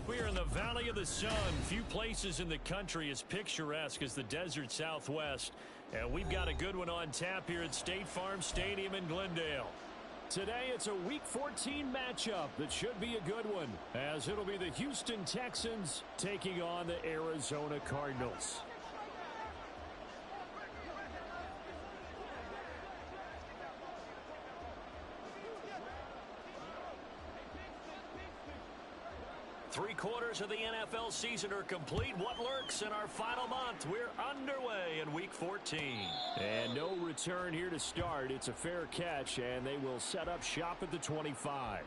We are in the Valley of the Sun. Few places in the country as picturesque as the desert Southwest. And we've got a good one on tap here at State Farm Stadium in Glendale. Today, it's a Week 14 matchup that should be a good one, as it'll be the Houston Texans taking on the Arizona Cardinals. Three-quarters of the NFL season are complete. What lurks in our final month? We're underway in Week 14. And no return here to start. It's a fair catch, and they will set up shop at the 25.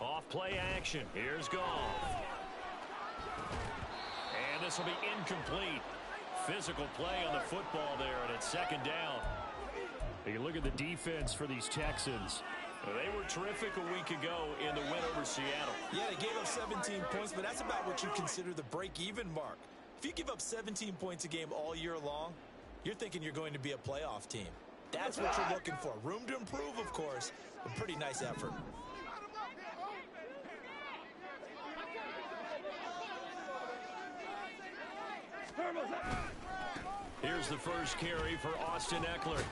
Off play action. Here's Goff. And this will be incomplete. Physical play on the football there, and it's second down. You look at the defense for these Texans. They were terrific a week ago in the win over Seattle. Yeah, they gave up 17 points, but that's about what you consider the break-even mark. If you give up 17 points a game all year long, you're thinking you're going to be a playoff team. That's what you're looking for. Room to improve, of course, but pretty nice effort. Here's the first carry for Austin Eckler.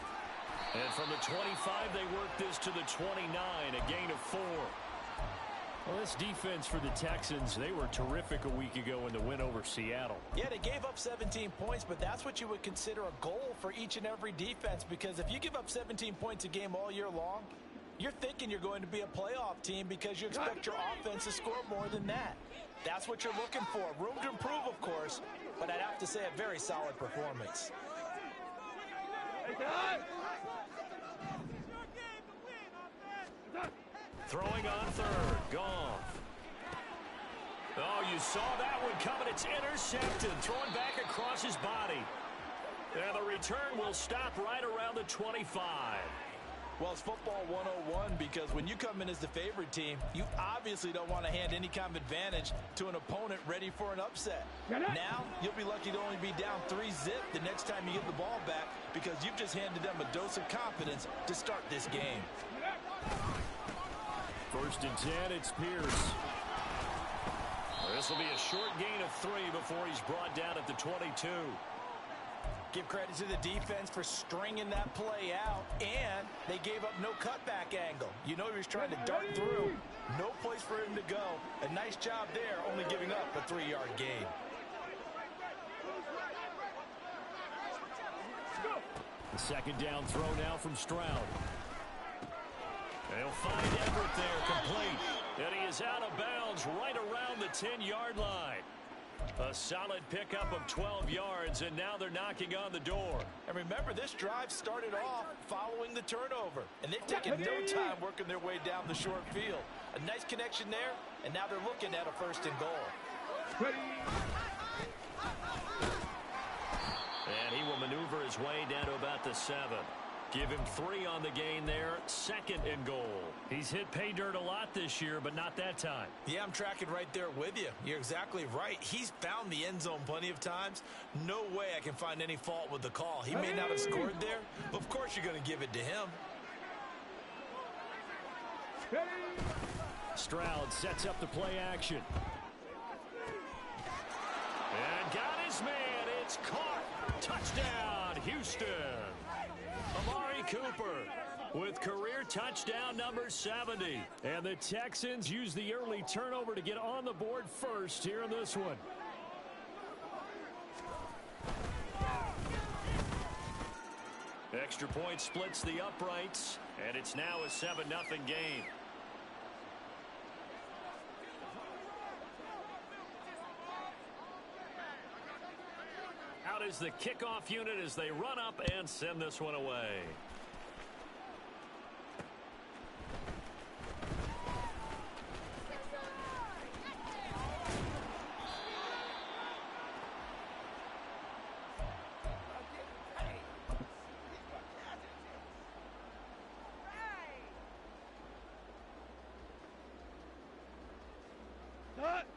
And from the 25, they work this to the 29, a gain of 4. Well, this defense for the Texans, they were terrific a week ago in the win over Seattle. Yeah, they gave up 17 points, but that's what you would consider a goal for each and every defense, because if you give up 17 points a game all year long, you're thinking you're going to be a playoff team because you expect your offense to score more than that. That's what you're looking for. Room to improve, of course, but I'd have to say a very solid performance. Throwing on third. Goff. Oh, you saw that one coming. It's intercepted. Throwing back across his body. And the return will stop right around the 25. Well, it's football 101 because when you come in as the favorite team, you obviously don't want to hand any kind of advantage to an opponent ready for an upset. Now, you'll be lucky to only be down 3-zip the next time you get the ball back because you've just handed them a dose of confidence to start this game. First and 10, it's Pierce. This will be a short gain of 3 before he's brought down at the 22. Give credit to the defense for stringing that play out, and they gave up no cutback angle. You know he was trying to dart through. No place for him to go. A nice job there, only giving up a 3-yard gain. The second down throw now from Stroud. They'll find Everett there, complete. And he is out of bounds right around the 10-yard line. A solid pickup of 12 yards, and now they're knocking on the door. And remember, this drive started off following the turnover, and they've taken no time working their way down the short field. A nice connection there, and now they're looking at a first and goal. And he will maneuver his way down to about the 7. Give him 3 on the gain there. Second and goal. He's hit pay dirt a lot this year, but not that time. Yeah, I'm tracking right there with you. You're exactly right. He's found the end zone plenty of times. No way I can find any fault with the call. He may not have scored there, but of course you're going to give it to him. Stroud sets up the play action. And got his man. It's caught. Touchdown, Houston. Amari Cooper with career touchdown number 70. And the Texans use the early turnover to get on the board first here in this one. Extra point splits the uprights, and it's now a 7-0 game. Out is the kickoff unit as they run up and send this one away.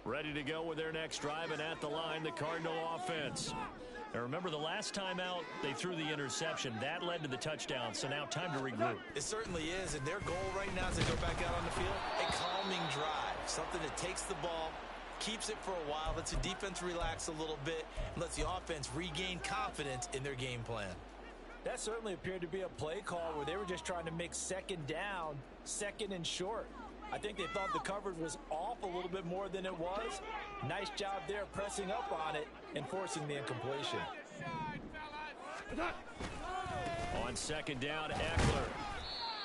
Ready to go with their next drive, and at the line, the Cardinal offense. Now remember, the last time out, they threw the interception. That led to the touchdown, so now time to regroup. It certainly is, and their goal right now as they go back out on the field, a calming drive, something that takes the ball, keeps it for a while, lets the defense relax a little bit, and lets the offense regain confidence in their game plan. That certainly appeared to be a play call where they were just trying to make second down, second and short. I think they thought the coverage was off a little bit more than it was. Nice job there pressing up on it and forcing the incompletion. On second down, Eckler.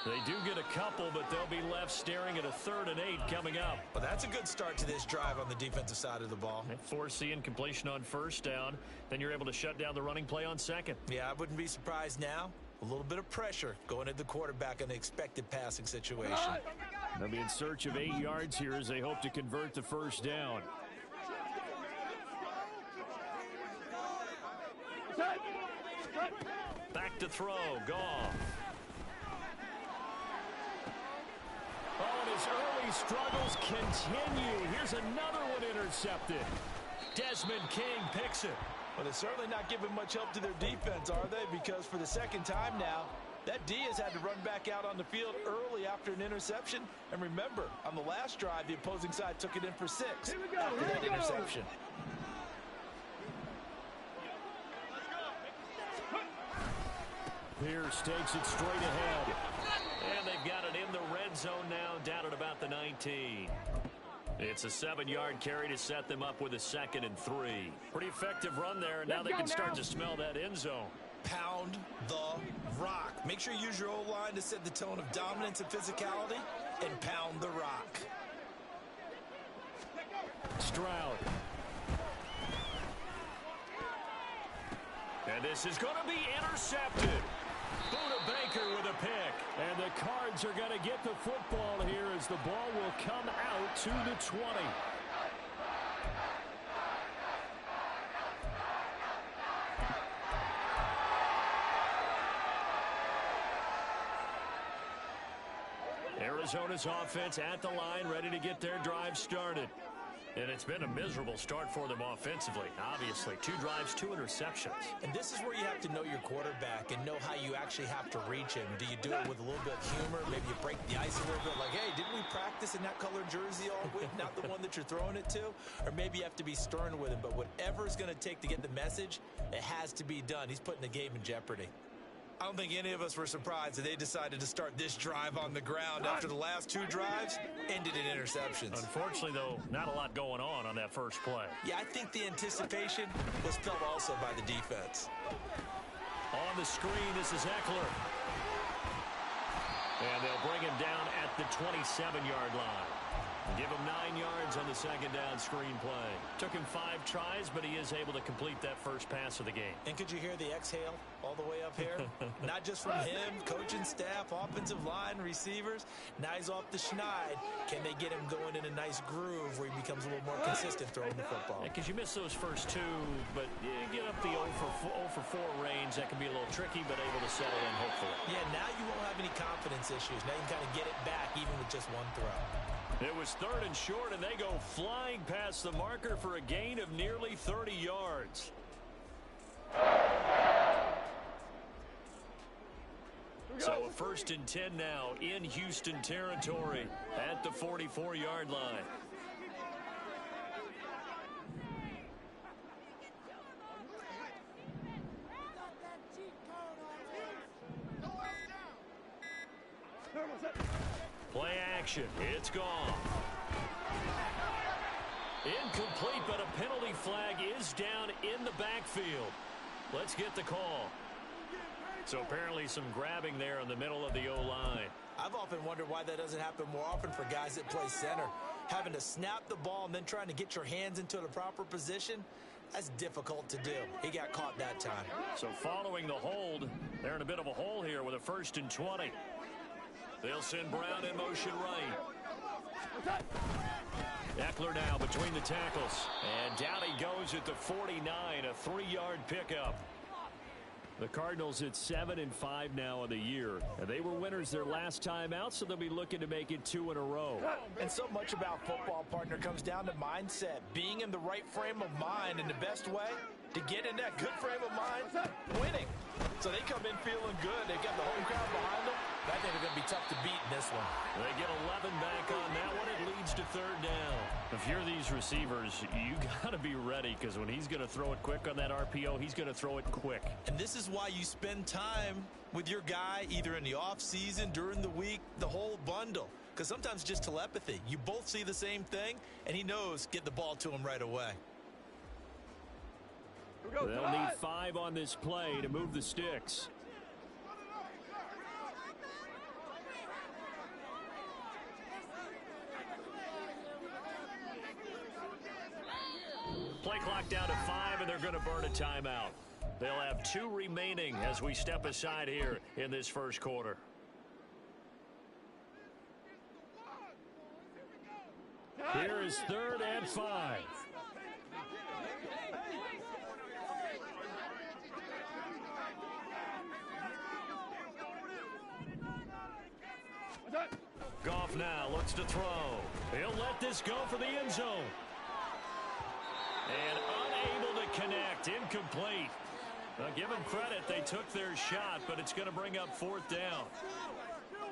They do get a couple, but they'll be left staring at a 3rd and 8 coming up. Well, that's a good start to this drive on the defensive side of the ball. They force the incompletion on first down. Then you're able to shut down the running play on second. Yeah, I wouldn't be surprised now. A little bit of pressure going at the quarterback in the expected passing situation. They'll be in search of 8 yards here as they hope to convert the first down. Back to throw, Goff. Oh, and his early struggles continue. Here's another one intercepted. Desmond King picks it. Well, they're certainly not giving much help to their defense, are they? Because for the second time now, that D has had to run back out on the field early after an interception. And remember, on the last drive, the opposing side took it in for 6 after that interception. Pierce takes it straight ahead. And they've got it in the red zone now, down at about the 19. It's a 7-yard carry to set them up with a 2nd and 3. Pretty effective run there, and now they can start to smell that end zone. Pound the rock. Make sure you use your O-line to set the tone of dominance and physicality, and pound the rock. Stroud. And this is going to be intercepted. Buda Baker with a pick. And the Cards are going to get the football here as the ball will come out to the 20. Arizona's offense at the line, ready to get their drive started. And it's been a miserable start for them offensively. Obviously, 2 drives, 2 interceptions. And this is where you have to know your quarterback and know how you actually have to reach him. Do you do it with a little bit of humor? Maybe you break the ice a little bit like, hey, didn't we practice in that colored jersey all week? Not the one that you're throwing it to? Or maybe you have to be stern with him. But whatever it's going to take to get the message, it has to be done. He's putting the game in jeopardy. I don't think any of us were surprised that they decided to start this drive on the ground after the last 2 drives ended in interceptions. Unfortunately, though, not a lot going on that first play. Yeah, I think the anticipation was felt also by the defense. On the screen, this is Eckler. And they'll bring him down at the 27-yard line. Give him 9 yards on the second down screen play. Took him 5 tries, but he is able to complete that first pass of the game. And could you hear the exhale all the way up here? Not just from him, coaching staff, offensive line, receivers. Now he's off the schneid. Can they get him going in a nice groove where he becomes a little more consistent throwing the football? Because you miss those first 2, but you get up the 0 for 4 range. That can be a little tricky, but able to settle in, hopefully. Yeah, now you won't have any confidence issues. Now you can kind of get it back even with just 1 throw. It was 3rd and short, and they go flying past the marker for a gain of nearly 30 yards. So a 1st and 10 now in Houston territory at the 44-yard line. Play action. It's gone. Incomplete, but a penalty flag is down in the backfield. Let's get the call. So apparently some grabbing there in the middle of the O-line. I've often wondered why that doesn't happen more often for guys that play center. having to snap the ball and then trying to get your hands into the proper position, that's difficult to do. He got caught that time. So following the hold, they're in a bit of a hole here with a 1st and 20. They'll send Brown in motion right. Eckler now between the tackles. And down he goes at the 49, a 3-yard pickup. The Cardinals at 7-5 now in the year. And they were winners their last time out, so they'll be looking to make it 2 in a row. And so much about football, partner, comes down to mindset. Being in the right frame of mind, and the best way to get in that good frame of mind, winning. So they come in feeling good. They got the home crowd behind them. I think they're going to be tough to beat in this one. They get 11 back on that one. It leads to 3rd down. If you're these receivers, you got to be ready, because when he's going to throw it quick on that RPO, he's going to throw it quick. And this is why you spend time with your guy, either in the offseason, during the week, the whole bundle. Because sometimes just telepathy. You both see the same thing, and he knows get the ball to him right away. They'll need 5 on this play to move the sticks. Play clock down to 5, and they're going to burn a timeout. They'll have 2 remaining as we step aside here in this first quarter. Here is 3rd and 5. Goff now looks to throw. He'll let this go for the end zone. And unable to connect. Incomplete. Now, give them credit. They took their shot, but it's going to bring up 4th down.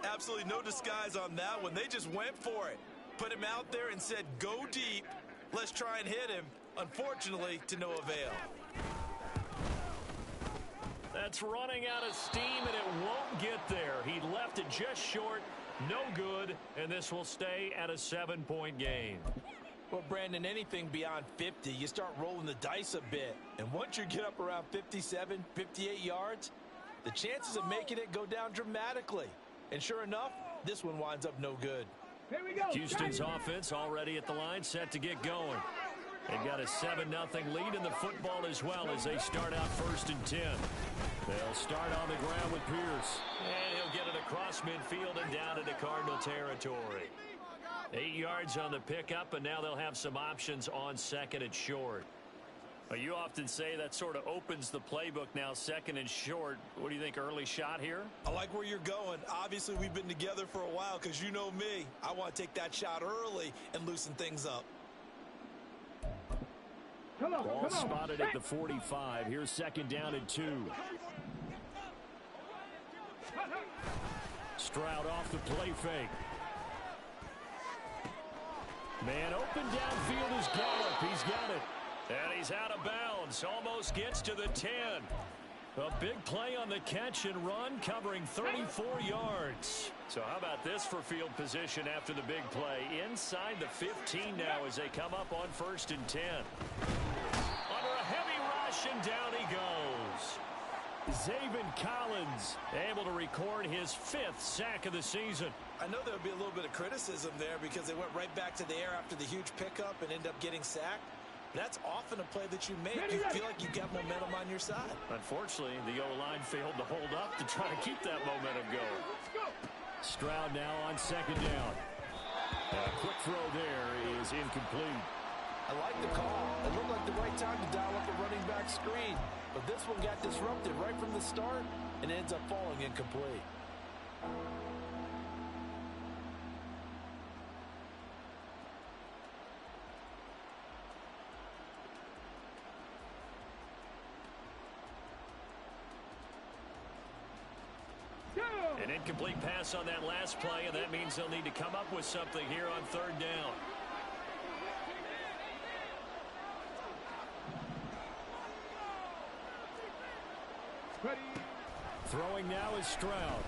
Absolutely no disguise on that one. They just went for it. Put him out there and said, go deep. Let's try and hit him. Unfortunately, to no avail. That's running out of steam, and it won't get there. He left it just short. No good, and this will stay at a 7-point game. Well, Brandon, anything beyond 50, you start rolling the dice a bit. And once you get up around 57, 58 yards, the chances of making it go down dramatically. And sure enough, this one winds up no good. Here we go. Houston's offense already at the line, set to get going. They've got a 7-0 lead in the football as well as they start out 1st and 10. They'll start on the ground with Pierce. And he'll get it across midfield and down into Cardinal territory. 8 yards on the pickup, and now they'll have some options on 2nd and short. You often say that sort of opens the playbook now, 2nd and short. What do you think, early shot here? I like where you're going. Obviously, we've been together for a while because you know me. I want to take that shot early and loosen things up. Ball spotted at the 45. Here's 2nd down and 2. Stroud off the play fake. Man open downfield is Gallup. He's got it. And he's out of bounds. Almost gets to the 10. A big play on the catch and run, covering 34 yards. So how about this for field position after the big play? Inside the 15 now as they come up on 1st and 10. Under a heavy rush, and down he goes. Zaven Collins able to record his 5th sack of the season. I know there'll be a little bit of criticism there because they went right back to the air after the huge pickup and end up getting sacked. That's often a play that you make. You feel like you got momentum on your side. Unfortunately, the O-line failed to hold up to try to keep that momentum going. Stroud now on 2nd down. A quick throw there is incomplete. I like the call. It looked like the right time to dial up a running back screen. But this one got disrupted right from the start and ends up falling incomplete. An incomplete pass on that last play, and that means they'll need to come up with something here on 3rd down. Ready. Throwing now is Stroud.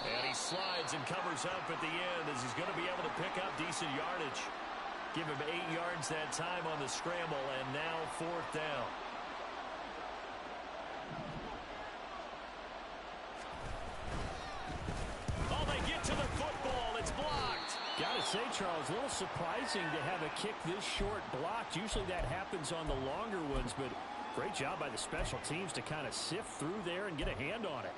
And he slides and covers up at the end as he's going to be able to pick up decent yardage. Give him 8 yards that time on the scramble, and now 4th down. Oh, they Gotta say, Charles, a little surprising to have a kick this short blocked. Usually that happens on the longer ones, but great job by the special teams to kind of sift through there and get a hand on it.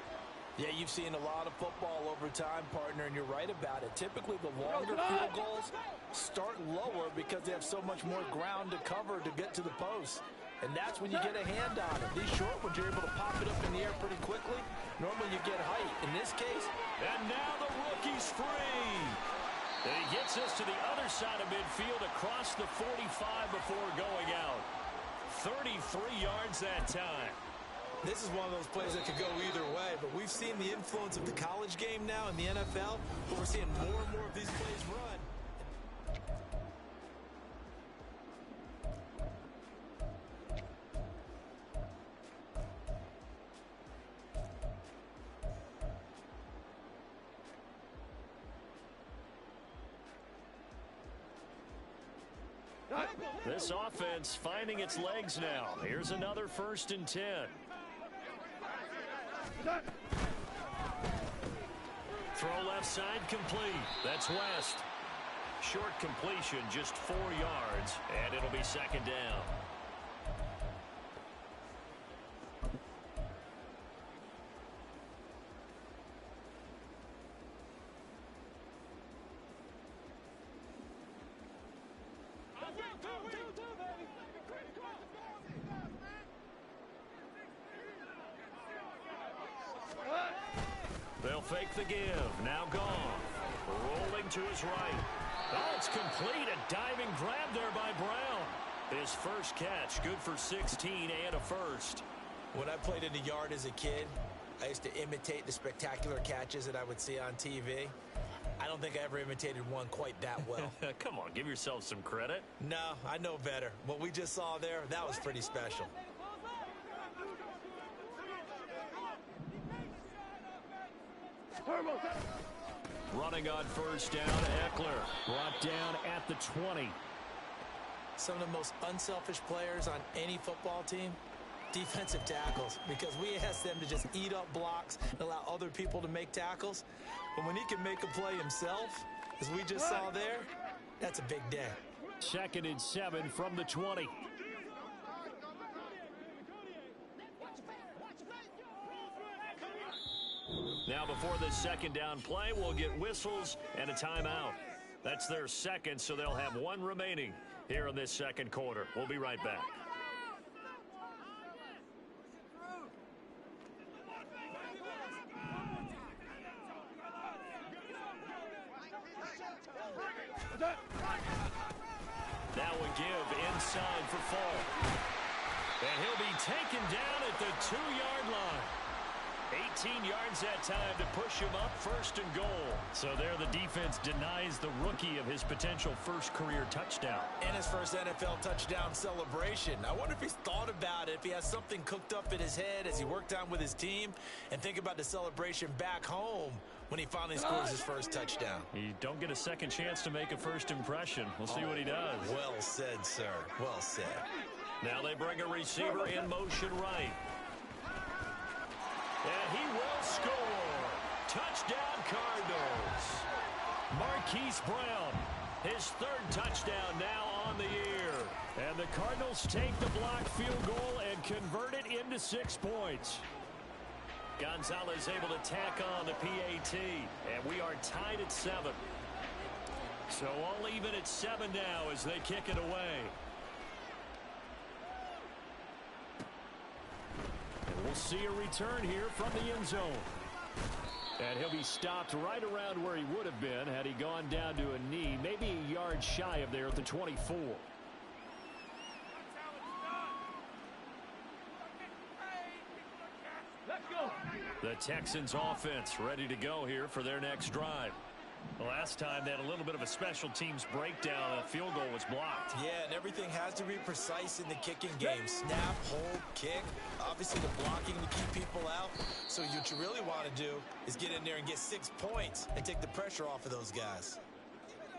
Yeah, you've seen a lot of football over time, partner, and you're right about it. Typically, the longer field goals start lower because they have so much more ground to cover to get to the post. And that's when you get a hand on it. These short ones, you're able to pop it up in the air pretty quickly. Normally, you get height. In this case, and now the rookie's free. And he gets us to the other side of midfield across the 45 before going out. 33 yards that time. This is one of those plays that could go either way, but we've seen the influence of the college game now in the NFL, but we're seeing more and more of these plays run. This offense finding its legs now. Here's another 1st and 10. Throw left side complete. That's West. Short completion, just 4 yards, and it'll be 2nd down. They'll fake the give. Now gone. Rolling to his right. Oh, it's complete. A diving grab there by Brown. His first catch, good for 16 and a first. When I played in the yard as a kid, I used to imitate the spectacular catches that I would see on TV. I don't think I ever imitated one quite that well. Come on, give yourself some credit. No, I know better. What we just saw there, that was pretty special. Running on 1st down, Eckler brought down at the 20. Some of the most unselfish players on any football team, defensive tackles, because we ask them to just eat up blocks and allow other people to make tackles. But when he can make a play himself, as we just saw there, that's a big day. 2nd and 7 from the 20. Now before this 2nd down play, we'll get whistles and a timeout. That's their 2nd, so they'll have 1 remaining here in this 2nd quarter. We'll be right back. That would give inside for Fall. And he'll be taken down at the 2-yard line. 18 yards that time to push him up, 1st and goal. So there the defense denies the rookie of his potential first career touchdown. And his first NFL touchdown celebration. I wonder if he's thought about it, if he has something cooked up in his head as he worked on with his team, and think about the celebration back home when he finally scores his first touchdown. You don't get a second chance to make a first impression. We'll see what he does. Well said, sir. Well said. Now they bring a receiver in motion right. And he will score. Touchdown, Cardinals. Marquise Brown, his 3rd touchdown now on the year. And the Cardinals take the blocked field goal and convert it into 6 points. Gonzalez able to tack on the PAT. And we are tied at 7. So all even at 7 now as they kick it away. We'll see a return here from the end zone. And he'll be stopped right around where he would have been had he gone down to a knee, maybe a yard shy of there at the 24. Let's go. The Texans offense ready to go here for their next drive. Last time they had a little bit of a special teams breakdown. A field goal was blocked. Yeah, and everything has to be precise in the kicking game. Snap, hold, kick. Obviously the blocking to keep people out. So what you really want to do is get in there and get 6 points and take the pressure off of those guys.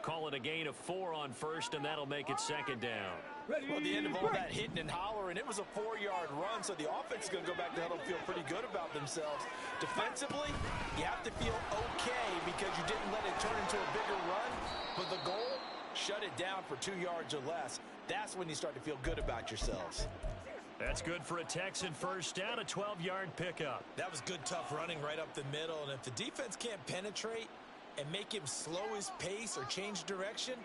Call it a gain of 4 on 1st, and that'll make it 2nd down. Well, at the end of all that hitting and hollering, it was a 4-yard run, so the offense is going to go back to huddle and feel pretty good about themselves. Defensively, you have to feel okay because you didn't let it turn into a bigger run, shut it down for 2 yards or less, that's when you start to feel good about yourselves. That's good for a Texan first down, a 12-yard pickup. That was good, tough running right up the middle. And if the defense can't penetrate and make him slow his pace or change direction,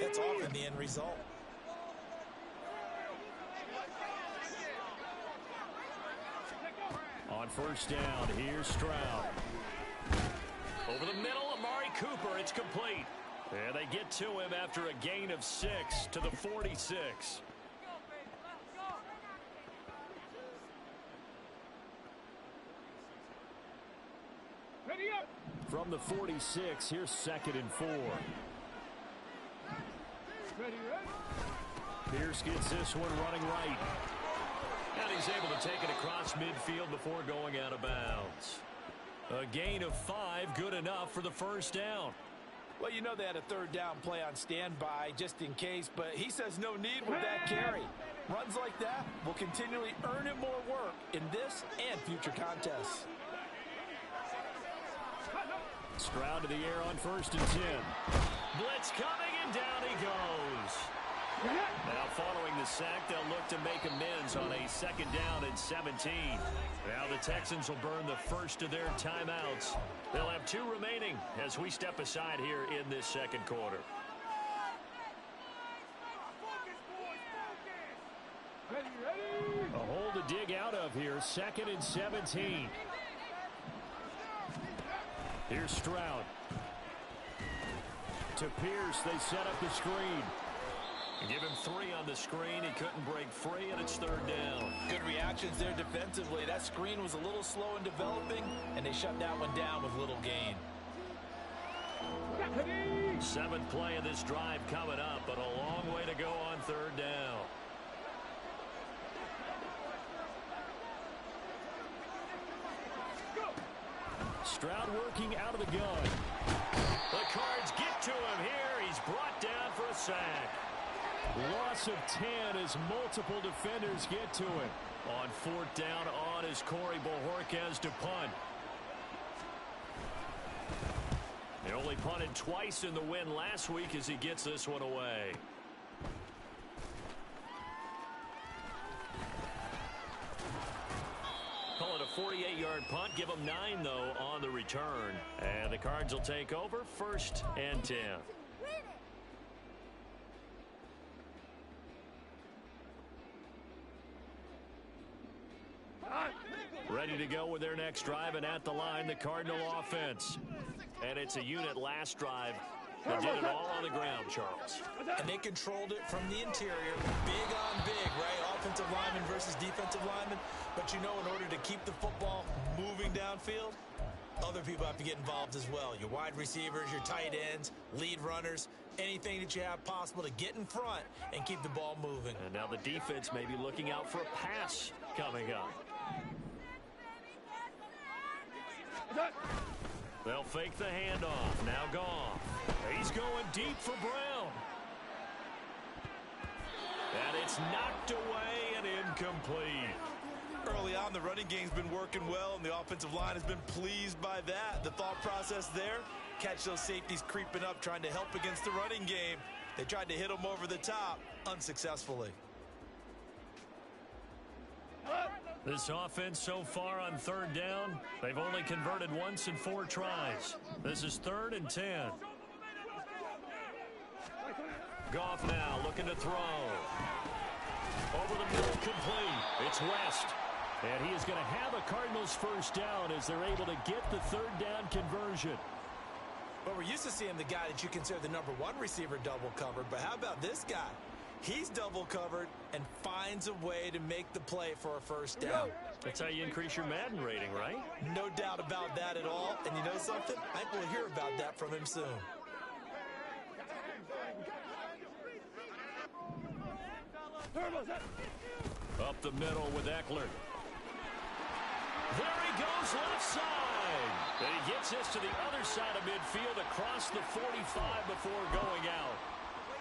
that's often the end result. On first down, here's Stroud. Over the middle, Amari Cooper, it's complete. And they get to him after a gain of 6 to the 46. From the 46, here's 2nd and 4. Pierce gets this one running right. And he's able to take it across midfield before going out of bounds. A gain of 5, good enough for the first down. Well, you know they had a 3rd down play on standby just in case, but he says no need with that carry. Runs like that will continually earn him more work in this and future contests. Stroud to the air on 1st and 10. Blitz coming, and down he goes. Now following the sack, they'll look to make amends on a 2nd down and 17. Now the Texans will burn the first of their timeouts. They'll have 2 remaining as we step aside here in this 2nd quarter. A hole to dig out of here, 2nd and 17. Here's Stroud. To Pierce, they set up the screen. Give him 3 on the screen. He couldn't break free, and it's 3rd down. Good reactions there defensively. That screen was a little slow in developing, and they shut that one down with little gain. 7th play of this drive coming up, but a long way to go on 3rd down. Stroud working out of the gun. The Cards get to him here. He's brought down for a sack. Loss of 10 as multiple defenders get to him. On 4th down on is Corey Bojorquez to punt. He only punted twice in the win last week as he gets this one away. Call it a 48-yard punt. Give them 9, though, on the return. And the Cards will take over 1st and 10. Ready to go with their next drive, and at the line, the Cardinal offense. And it's a unit last drive that did it all on the ground, Charles. And they controlled it from the interior. Big on big, right? Offensive lineman versus defensive lineman. But you know, in order to keep the football moving downfield, other people have to get involved as well. Your wide receivers, your tight ends, lead runners, anything that you have possible to get in front and keep the ball moving. And now the defense may be looking out for a pass coming up. They'll fake the handoff. Now Goff. He's going deep for Brown. And it's knocked away and incomplete. Early on, the running game's been working well, and the offensive line has been pleased by that. The thought process there, catch those safeties creeping up, trying to help against the running game. They tried to hit them over the top, unsuccessfully. This offense so far on 3rd down, they've only converted once in 4 tries. This is 3rd and 10. Goff now looking to throw. Over the middle, complete. It's West. And he is going to have a Cardinals first down as they're able to get the 3rd down conversion. But we're used to seeing the guy that you consider the number 1 receiver double covered. But how about this guy? He's double covered and finds a way to make the play for a first down. That's how you increase your Madden rating, right? No doubt about that at all. And you know something? I think we'll hear about that from him soon. Up the middle with Eckler. There he goes, left side. And he gets this to the other side of midfield across the 45 before going out.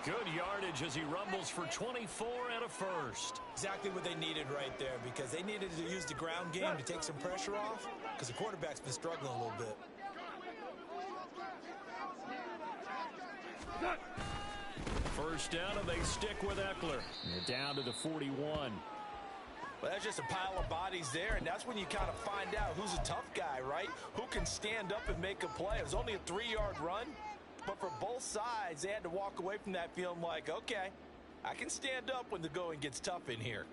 Good yardage as he rumbles for 24 and a first. Exactly what they needed right there, because they needed to use the ground game to take some pressure off, because the quarterback's been struggling a little bit. First down, and they stick with Eckler. They're down to the 41. Well, that's just a pile of bodies there, and that's when you kind of find out who's a tough guy, right? Who can stand up and make a play. It was only a 3-yard run, but for both sides, they had to walk away from that feeling like, okay, I can stand up when the going gets tough in here.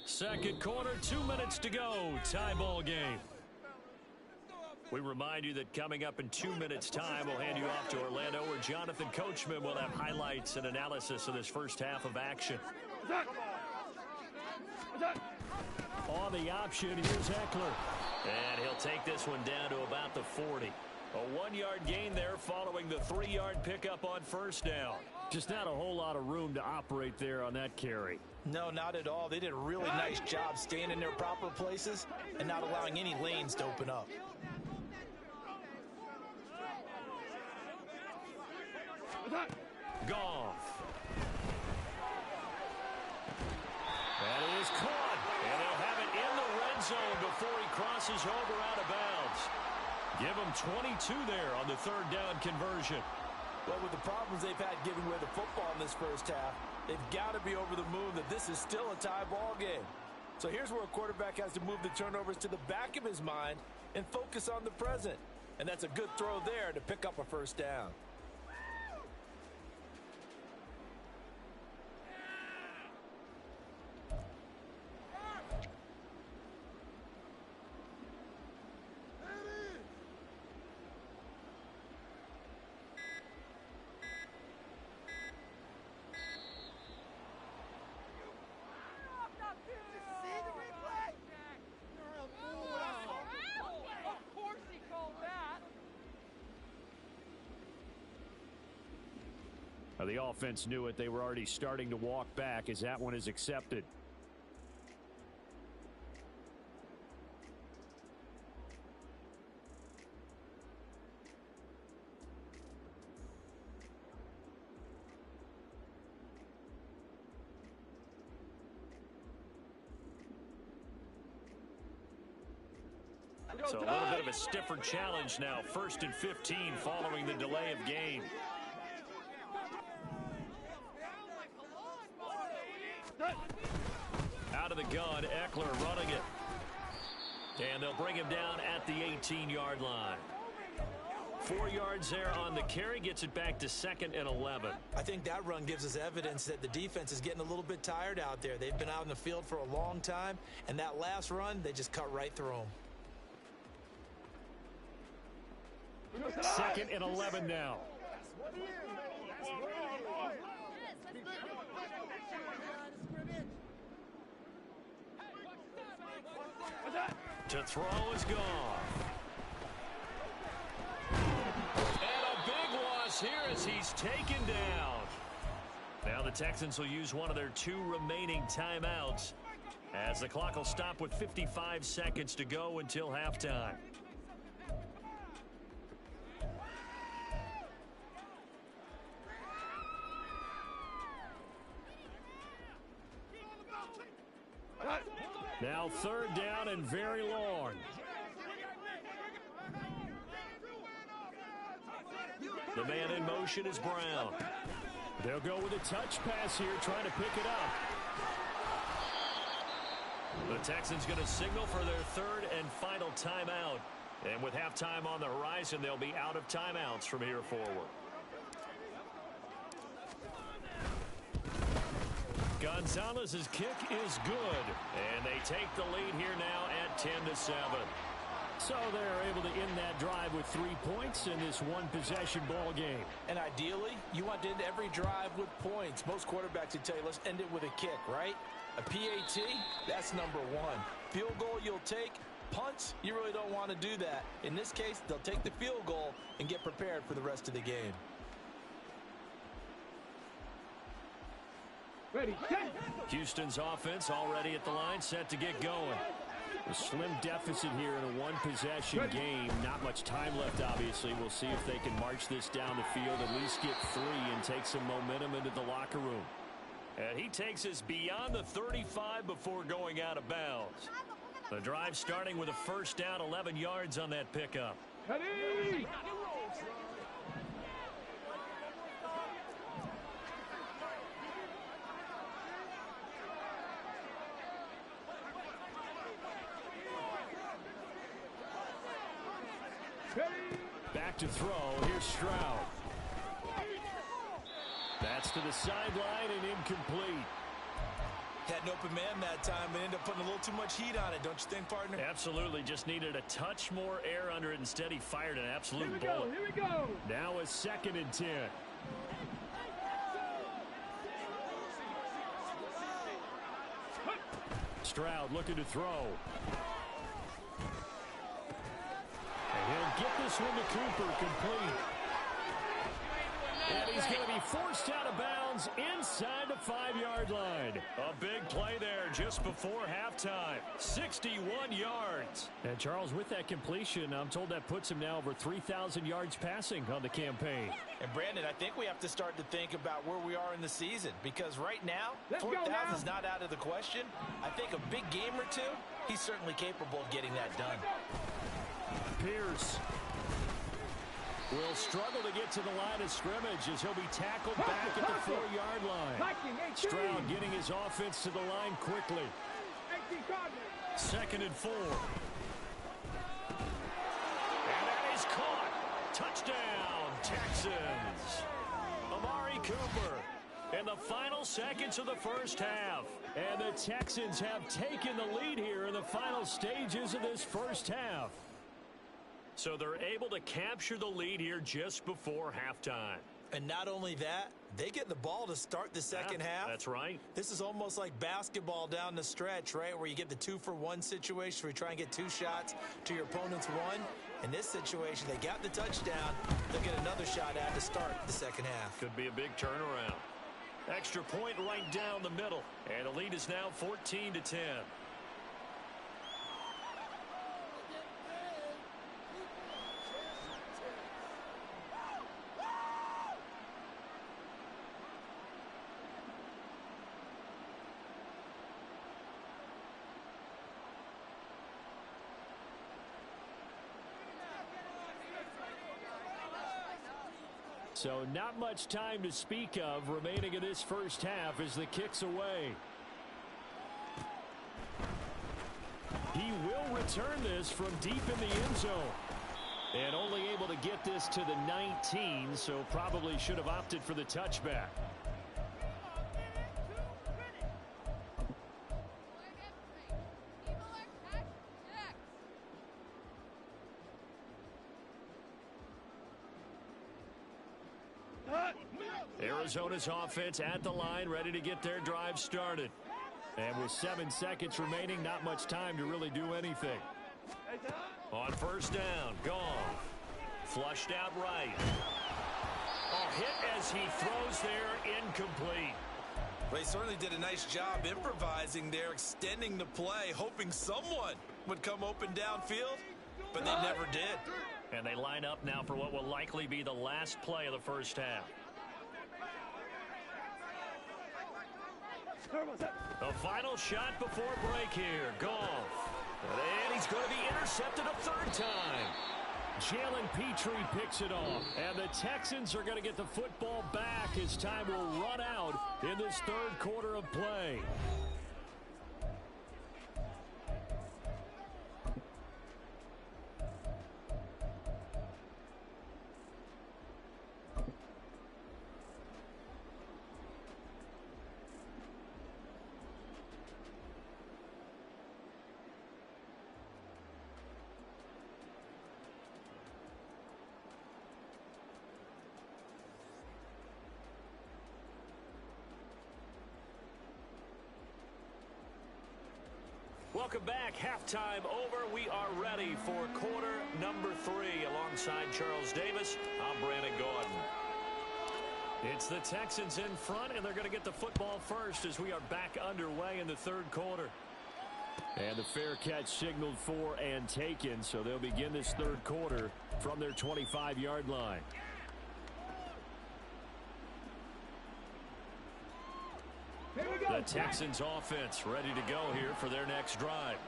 Second quarter, 2 minutes to go. Tie ball game. We remind you that coming up in 2 minutes' time, we'll hand you off to Orlando, where Jonathan Coachman will have highlights and analysis of this first half of action. On the option, here's Eckler. And he'll take this one down to about the 40. A 1-yard gain there following the 3-yard pickup on first down. Just not a whole lot of room to operate there on that carry. No, not at all. They did a really nice job staying in their proper places and not allowing any lanes to open up. Goff. That is caught. And they'll have it in the red zone before he crosses over out of bounds. Give them 22 there on the third down conversion. Well, with the problems they've had giving away the football in this first half, they've got to be over the moon that this is still a tie ball game. So here's where a quarterback has to move the turnovers to the back of his mind and focus on the present. And that's a good throw there to pick up a first down. The offense knew it. They were already starting to walk back as that one is accepted. So a little bit of a stiffer challenge now. 1st and 15 following the delay of game. Out of the gun, Eckler running it. And they'll bring him down at the 18-yard line. 4 yards there on the carry, gets it back to 2nd and 11. I think that run gives us evidence that the defense is getting a little bit tired out there. They've been out in the field for a long time, and that last run, they just cut right through them. 2nd and 11 now. To throw is gone. And a big loss here as he's taken down. Now the Texans will use one of their 2 remaining timeouts as the clock will stop with 55 seconds to go until halftime. Now 3rd down and very long. The man in motion is Brown. They'll go with a touch pass here, trying to pick it up. The Texans going to signal for their 3rd and final timeout. And with halftime on the horizon, they'll be out of timeouts from here forward. Gonzalez's kick is good, and they take the lead here now at 10-7. So they're able to end that drive with 3 points in this one-possession ball game. And ideally, you want to end every drive with points. Most quarterbacks would tell you, let's end it with a kick, right? A PAT, that's number 1. Field goal you'll take. Punts, you really don't want to do that. In this case, they'll take the field goal and get prepared for the rest of the game. Ready, Houston's offense already at the line, set to get going. A slim deficit here in a one-possession game. Not much time left, obviously. We'll see if they can march this down the field, at least get 3 and take some momentum into the locker room. And he takes us beyond the 35 before going out of bounds. The drive starting with a first down, 11 yards on that pickup. Ready? Back to throw. Here's Stroud. That's to the sideline and incomplete. Had an open man that time, but ended up putting a little too much heat on it, don't you think, partner? Absolutely. Just needed a touch more air under it. Instead, he fired an absolute bullet. Here we go. Now a 2nd and 10. Stroud looking to throw. And he'll get this one to Cooper, complete. And he's going to be forced out of bounds inside the 5-yard line. A big play there just before halftime. 61 yards. And Charles, with that completion, I'm told that puts him now over 3,000 yards passing on the campaign. And Brandon, I think we have to start to think about where we are in the season, because right now, Let's 4,000 go is not out of the question. I think a big game or two, he's certainly capable of getting that done. Pierce will struggle to get to the line of scrimmage as he'll be tackled back at the 4-yard line. Stroud getting his offense to the line quickly. 2nd and 4. And that is caught. Touchdown, Texans. Amari Cooper in the final seconds of the first half. And the Texans have taken the lead here in the final stages of this first half. So they're able to capture the lead here just before halftime. And not only that, they get the ball to start the second half. That's right. This is almost like basketball down the stretch, right, where you get the 2-for-1 situation where you try and get 2 shots to your opponent's 1. In this situation, they got the touchdown. They'll get another shot at to start the second half. Could be a big turnaround. Extra point right down the middle. And the lead is now 14-10. So not much time to speak of remaining in this first half as the kick's away. He will return this from deep in the end zone. And only able to get this to the 19, so probably should have opted for the touchback. Arizona's offense at the line, ready to get their drive started. And with 7 seconds remaining, not much time to really do anything. On first down, gone. Flushed out right. A hit as he throws there, incomplete. Well, he certainly did a nice job improvising there, extending the play, hoping someone would come open downfield, but they never did. And they line up now for what will likely be the last play of the first half. The final shot before break here. Goff. And he's going to be intercepted a 3rd time. Jalen Petrie picks it off. And the Texans are going to get the football back as time will run out in this 3rd quarter of play. Welcome back. Halftime over. We are ready for quarter number 3. Alongside Charles Davis, I'm Brandon Gordon. It's the Texans in front, and they're going to get the football first as we are back underway in the 3rd quarter. And the fair catch signaled for and taken, so they'll begin this 3rd quarter from their 25-yard line. The Texans offense ready to go here for their next drive.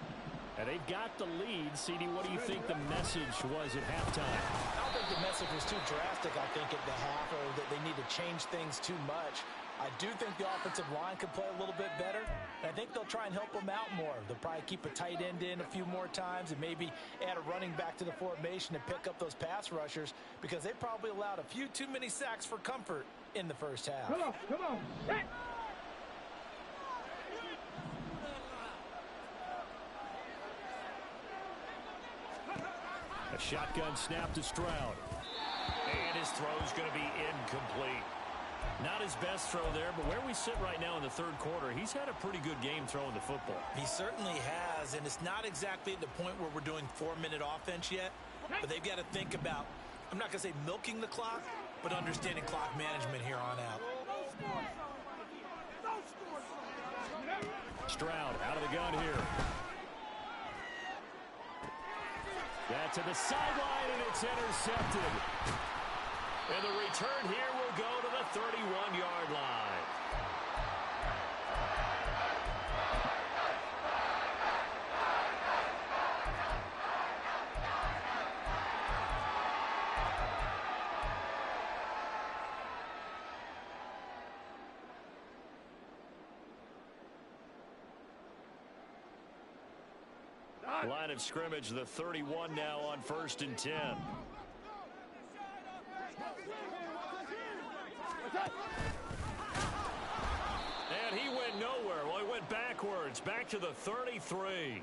And they've got the lead. CD, what do you think the message was at halftime? I don't think the message was too drastic, I think, at the half, or that they need to change things too much. I do think the offensive line could play a little bit better. And I think they'll try and help them out more. They'll probably keep a tight end in a few more times and maybe add a running back to the formation and pick up those pass rushers, because they probably allowed a few too many sacks for comfort in the first half. Come on, come on. Hey. A shotgun snap to Stroud. And his throw's going to be incomplete. Not his best throw there, but where we sit right now in the third quarter, he's had a pretty good game throwing the football. He certainly has, and it's not exactly at the point where we're doing 4-minute offense yet, but they've got to think about, I'm not going to say milking the clock, but understanding clock management here on out. Stroud out of the gun here. That to the sideline, and it's intercepted. And the return here will go to the 31-yard line. Line of scrimmage, the 31 now on 1st and 10. And he went nowhere. Well, he went backwards, back to the 33.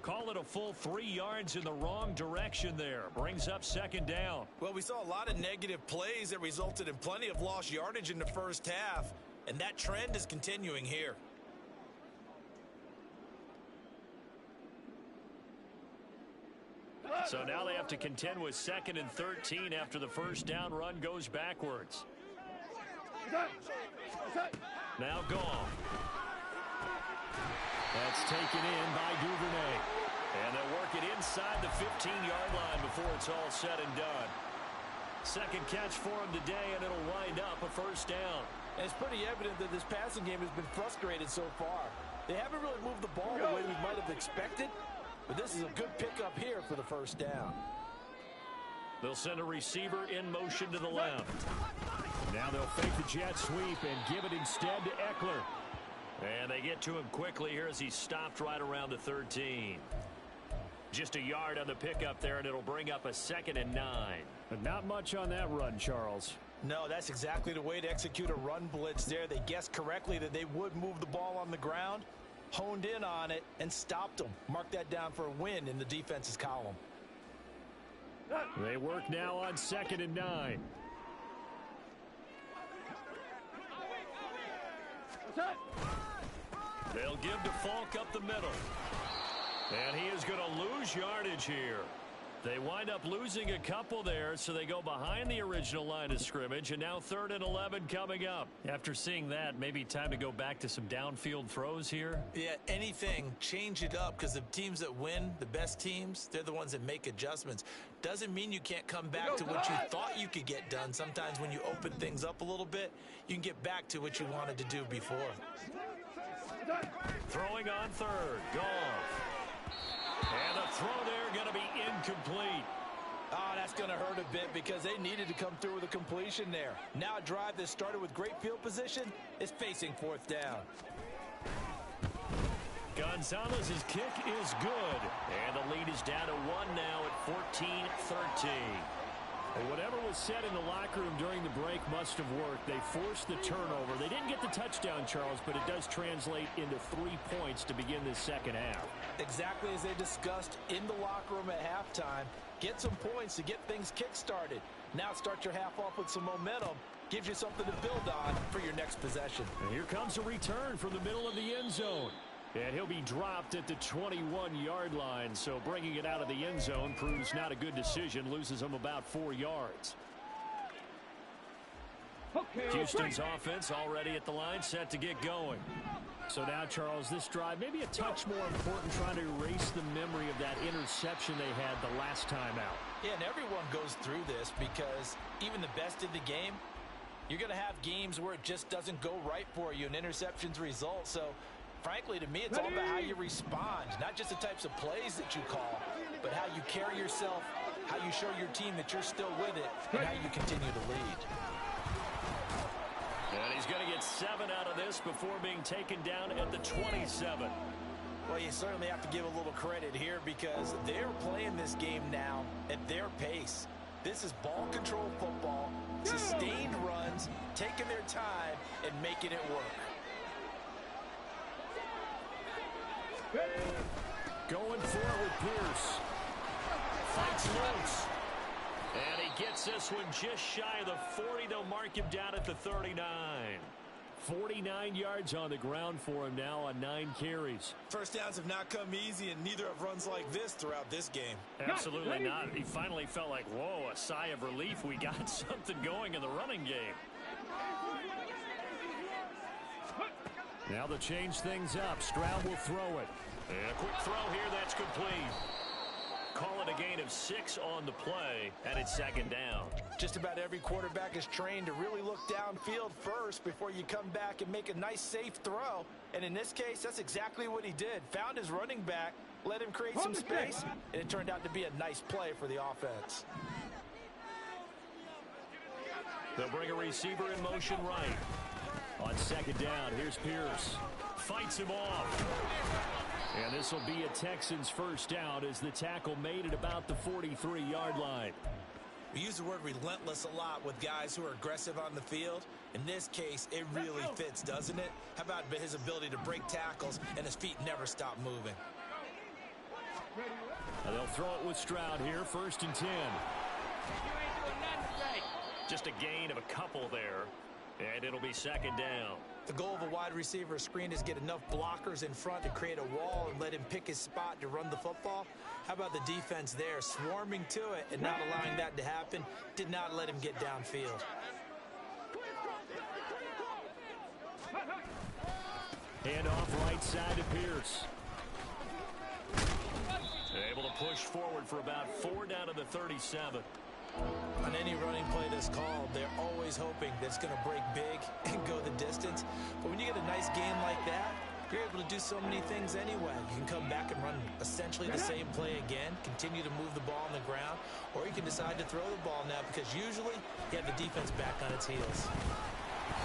Call it a full 3 yards in the wrong direction there. Brings up 2nd down. Well, we saw a lot of negative plays that resulted in plenty of lost yardage in the first half, and that trend is continuing here. So now they have to contend with 2nd and 13 after the first down run goes backwards. Now gone. That's taken in by Duvernay. And they'll work it inside the 15-yard line before it's all said and done. Second catch for him today, and it'll wind up a first down. And it's pretty evident that this passing game has been frustrated so far. They haven't really moved the ball the way we might have expected. But this is a good pickup here for the first down. They'll send a receiver in motion to the left. Now they'll fake the jet sweep and give it instead to Eckler. And they get to him quickly here as he stopped right around the 13. Just a yard on the pickup there, and it'll bring up a 2nd and 9. But not much on that run, Charles. No, that's exactly the way to execute a run blitz there. They guessed correctly that they would move the ball on the ground, honed in on it, and stopped them. Mark that down for a win in the defense's column. They work now on 2nd and 9. They'll give to Falk up the middle. And he is going to lose yardage here. They wind up losing a couple there, so they go behind the original line of scrimmage, and now 3rd and 11 coming up. After seeing that, maybe time to go back to some downfield throws here. Yeah, anything, change it up, because the teams that win, the best teams, they're the ones that make adjustments. Doesn't mean you can't come back to what you thought you could get done. Sometimes when you open things up a little bit, you can get back to what you wanted to do before. Throwing on 3rd, Goff. And the throw there going to be incomplete. Oh, that's going to hurt a bit because they needed to come through with a completion there. Now a drive that started with great field position is facing 4th down. Gonzalez's kick is good. And the lead is down to 1 now at 14-13. Well, whatever was said in the locker room during the break must have worked. They forced the turnover. They didn't get the touchdown, Charles, but it does translate into 3 points to begin this second half. Exactly as they discussed in the locker room at halftime. Get some points to get things kick-started. Now start your half off with some momentum. Gives you something to build on for your next possession. And here comes a return from the middle of the end zone. And he'll be dropped at the 21-yard line, so bringing it out of the end zone proves not a good decision, loses him about 4 yards. Houston's offense already at the line, set to get going. So now, Charles, this drive maybe a touch more important, trying to erase the memory of that interception they had the last time out. Yeah, and everyone goes through this because even the best in the game, you're going to have games where it just doesn't go right for you and interceptions result. So Frankly, to me, it's all about how you respond, not just the types of plays that you call, but how you carry yourself, how you show your team that you're still with it, and how you continue to lead. And he's going to get 7 out of this before being taken down at the 27. Well, you certainly have to give a little credit here because they're playing this game now at their pace. This is ball control football, sustained runs, taking their time, and making it work. Going for it with Pierce. Fights loose. And he gets this one just shy of the 40. They'll mark him down at the 39. 49 yards on the ground for him now on 9 carries. First downs have not come easy, and neither have runs like this throughout this game. Absolutely not. He finally felt like, whoa, a sigh of relief. We got something going in the running game. Now they'll change things up. Stroud will throw it. And a quick throw here, that's complete. Call it a gain of 6 on the play, and it's second down. Just about every quarterback is trained to really look downfield first before you come back and make a nice, safe throw. And in this case, that's exactly what he did. Found his running back, let him create some space, and it turned out to be a nice play for the offense. They'll bring a receiver in motion right. On second down, here's Pierce. Fights him off. And this will be a Texans first down as the tackle made at about the 43-yard line. We use the word relentless a lot with guys who are aggressive on the field. In this case, it really fits, doesn't it? How about his ability to break tackles and his feet never stop moving? Now they'll throw it with Stroud here, 1st and 10. Just a gain of a couple there, and it'll be second down. The goal of a wide receiver screen is get enough blockers in front to create a wall and let him pick his spot to run the football. How about the defense there, swarming to it and not allowing that to happen? Did not let him get downfield. Hand off right side to Pierce. Able to push forward for about 4 down to the 37. On any running play that's called, they're always hoping that it's going to break big and go the distance. But when you get a nice gain like that, you're able to do so many things anyway. You can come back and run essentially the same play again, continue to move the ball on the ground, or you can decide to throw the ball now because usually you have the defense back on its heels.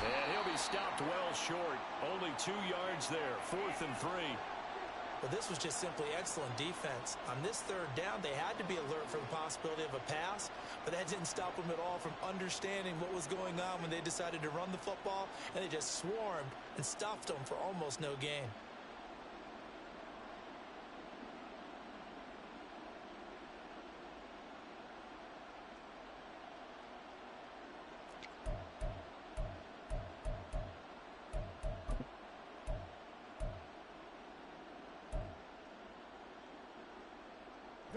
And he'll be stopped well short. Only 2 yards there, 4th and 3. But this was just simply excellent defense. On this third down, they had to be alert for the possibility of a pass, but that didn't stop them at all from understanding what was going on when they decided to run the football, and they just swarmed and stuffed them for almost no gain.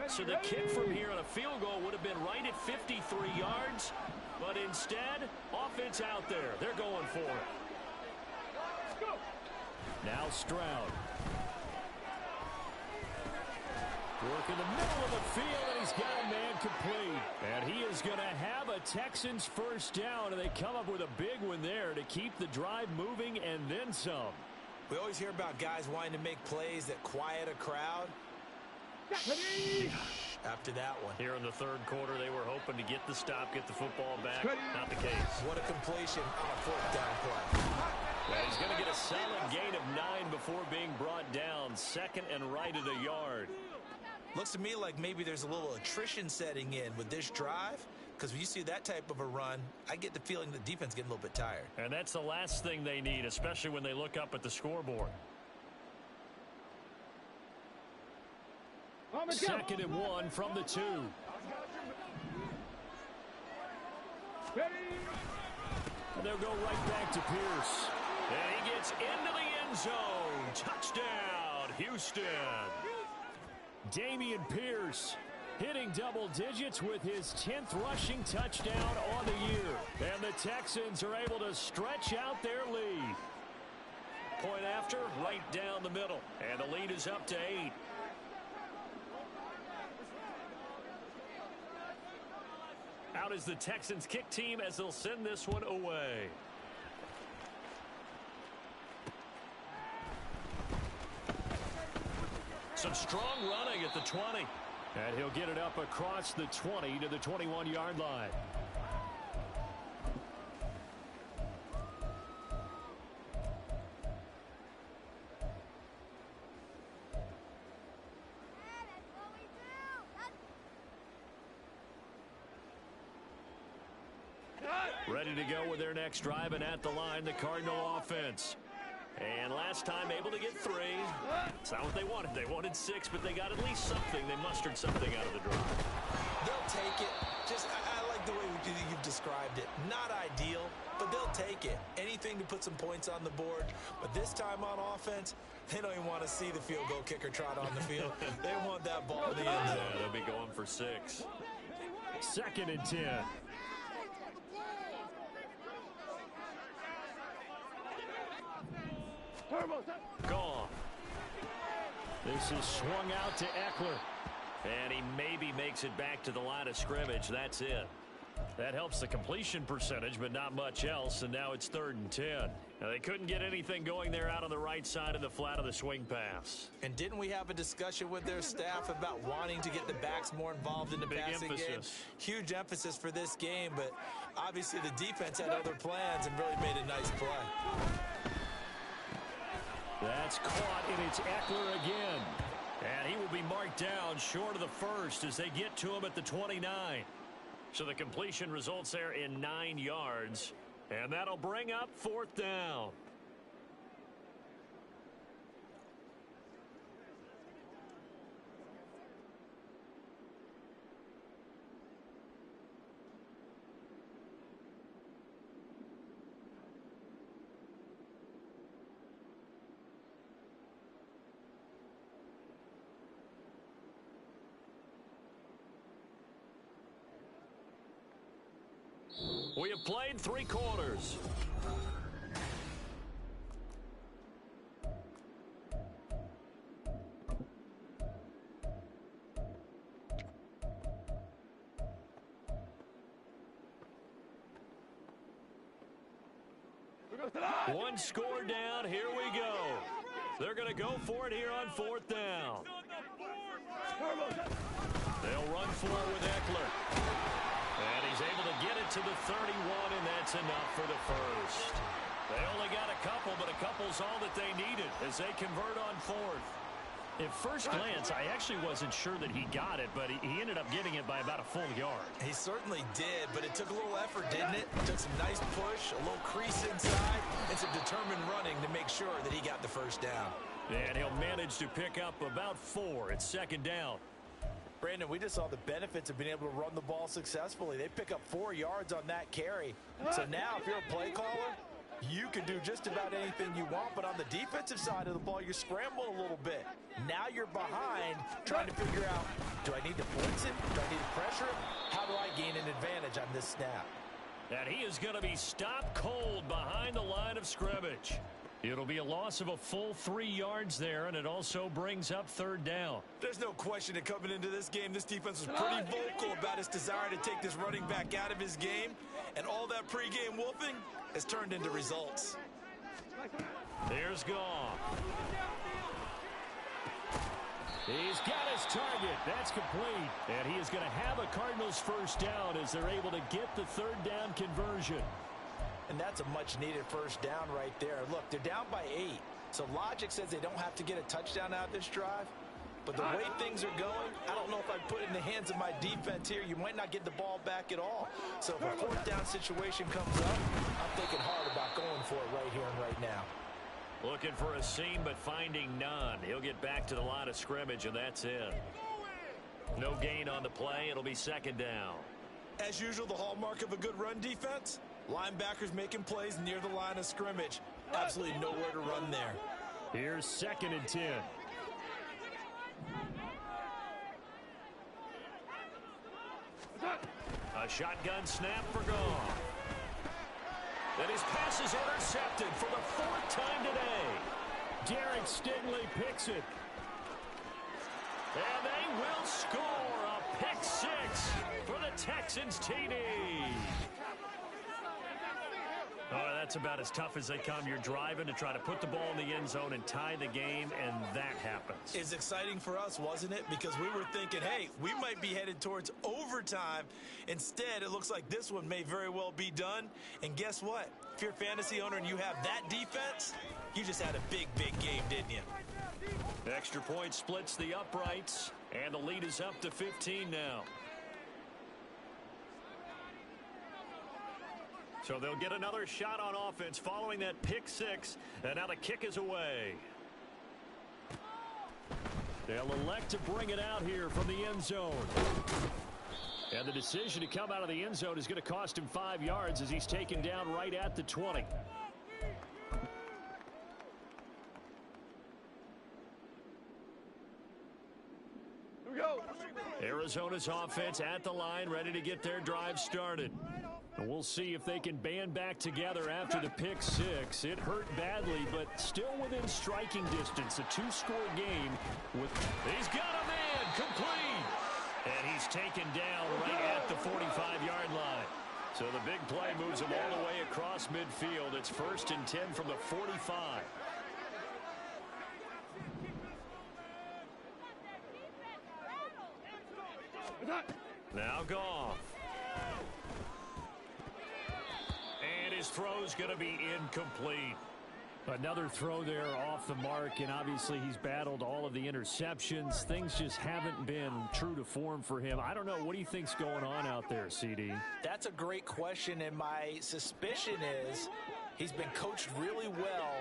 So the kick from here on a field goal would have been right at 53 yards, but instead, offense out there. They're going for it. Now Stroud. Work in the middle of the field, and he's got a man complete. And he is going to have a Texans first down, and they come up with a big one there to keep the drive moving and then some. We always hear about guys wanting to make plays that quiet a crowd. After that one. Here in the third quarter, they were hoping to get the stop, get the football back. Not the case. What a completion on a 4th down play. Well, he's going to get a solid gain of 9 before being brought down. 2nd and right at a yard. Looks to me like maybe there's a little attrition setting in with this drive, because when you see that type of a run, I get the feeling the defense getting a little bit tired. And that's the last thing they need, especially when they look up at the scoreboard. 2nd and 1 from the 2. And they'll go right back to Pierce. And he gets into the end zone. Touchdown, Houston. Dameon Pierce hitting double digits with his 10th rushing touchdown on the year. And the Texans are able to stretch out their lead. Point after, right down the middle. And the lead is up to 8. Out is the Texans kick team as they'll send this one away. Strong running at the 20. And he'll get it up across the 20 to the 21-yard line. Ready to go with their next drive, and at the line, the Cardinal offense. And last time able to get 3. It's not what they wanted. They wanted 6, but they got at least something. They mustered something out of the drive. They'll take it. I like the way you've described it. Not ideal, but they'll take it. Anything to put some points on the board. But this time on offense, they don't even want to see the field goal kicker trot on the field. They want that ball in the end zone. Yeah, they'll be going for 6. 2nd and 10. Gone. This is swung out to Eckler. And he maybe makes it back to the line of scrimmage. That's it. That helps the completion percentage, but not much else. And now it's 3rd and 10. Now, they couldn't get anything going there out on the right side of the flat of the swing pass. And didn't we have a discussion with their staff about wanting to get the backs more involved in the passing game? Huge emphasis for this game, but obviously the defense had other plans and really made a nice play. That's caught, and it's Eckler again. And he will be marked down short of the first as they get to him at the 29. So the completion results there in 9 yards. And that'll bring up 4th down. We have played 3 quarters. One score down. Here we go. They're going to go for it here on 4th down. They'll run for it with Eckler. And he's able to get it to the 31, and that's enough for the first. They only got a couple, but a couple's all that they needed as they convert on 4th. At first glance, I actually wasn't sure that he got it, but he ended up getting it by about a full yard. He certainly did, but it took a little effort, didn't it? Took some nice push, a little crease inside, and some determined running to make sure that he got the first down. And he'll manage to pick up about 4 at 2nd down. Brandon, we just saw the benefits of being able to run the ball successfully. They pick up 4 yards on that carry. So now if you're a play caller, you can do just about anything you want, but on the defensive side of the ball, you're scrambling a little bit. Now you're behind trying to figure out, do I need to blitz it? Do I need to pressure it? How do I gain an advantage on this snap? And he is going to be stopped cold behind the line of scrimmage. It'll be a loss of a full 3 yards there, and it also brings up 3rd down. There's no question that coming into this game, this defense was pretty vocal about its desire to take this running back out of his game, and all that pregame wolfing has turned into results. Here's Goff. He's got his target. That's complete. And he is going to have a Cardinals first down as they're able to get the 3rd down conversion. And that's a much-needed first down right there. Look, they're down by 8. So logic says they don't have to get a touchdown out of this drive. But the way things are going, I don't know if I put it in the hands of my defense here. You might not get the ball back at all. So if a 4th down situation comes up, I'm thinking hard about going for it right here and right now. Looking for a seam, but finding none. He'll get back to the line of scrimmage, and that's it. No gain on the play. It'll be 2nd down. As usual, the hallmark of a good run defense, linebackers making plays near the line of scrimmage. Absolutely nowhere to run there. Here's 2nd and 10. A shotgun snap for Goff. And his pass is intercepted for the 4th time today. Derek Stingley picks it. And they will score a pick 6 for the Texans TD. Oh, that's about as tough as they come. You're driving to try to put the ball in the end zone and tie the game, and that happens. It's exciting for us, wasn't it? Because we were thinking, hey, we might be headed towards overtime. Instead, it looks like this one may very well be done. And guess what? If you're a fantasy owner and you have that defense, you just had a big, big game, didn't you? Extra point splits the uprights, and the lead is up to 15 now. So they'll get another shot on offense following that pick six, and now the kick is away. They'll elect to bring it out here from the end zone. And the decision to come out of the end zone is going to cost him 5 yards as he's taken down right at the 20. Here we go. Arizona's offense at the line, ready to get their drive started. And we'll see if they can band back together after the pick six. It hurt badly, but still within striking distance. A 2-score game. He's got a man complete. And he's taken down right at the 45-yard line. So the big play moves him all the way across midfield. It's 1st and 10 from the 45. Now Goff. And his throw's going to be incomplete. Another throw there off the mark, and obviously he's battled all of the interceptions. Things just haven't been true to form for him. I don't know. What do you think's going on out there, CD? That's a great question, and my suspicion is he's been coached really well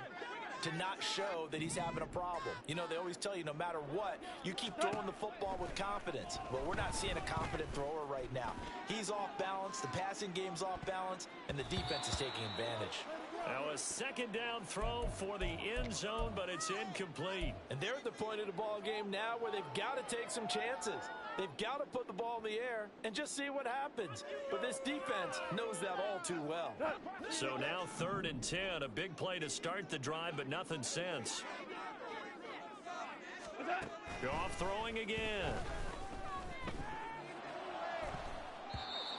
to not show that he's having a problem. You know, they always tell you no matter what, you keep throwing the football with confidence. Well, we're not seeing a confident thrower right now. He's off balance, the passing game's off balance, and the defense is taking advantage. Now a second down throw for the end zone, but it's incomplete. And they're at the point of the ball game now where they've got to take some chances. They've got to put the ball in the air and just see what happens. But this defense knows that all too well. So now 3rd and 10, a big play to start the drive, but nothing since. Goff throwing again.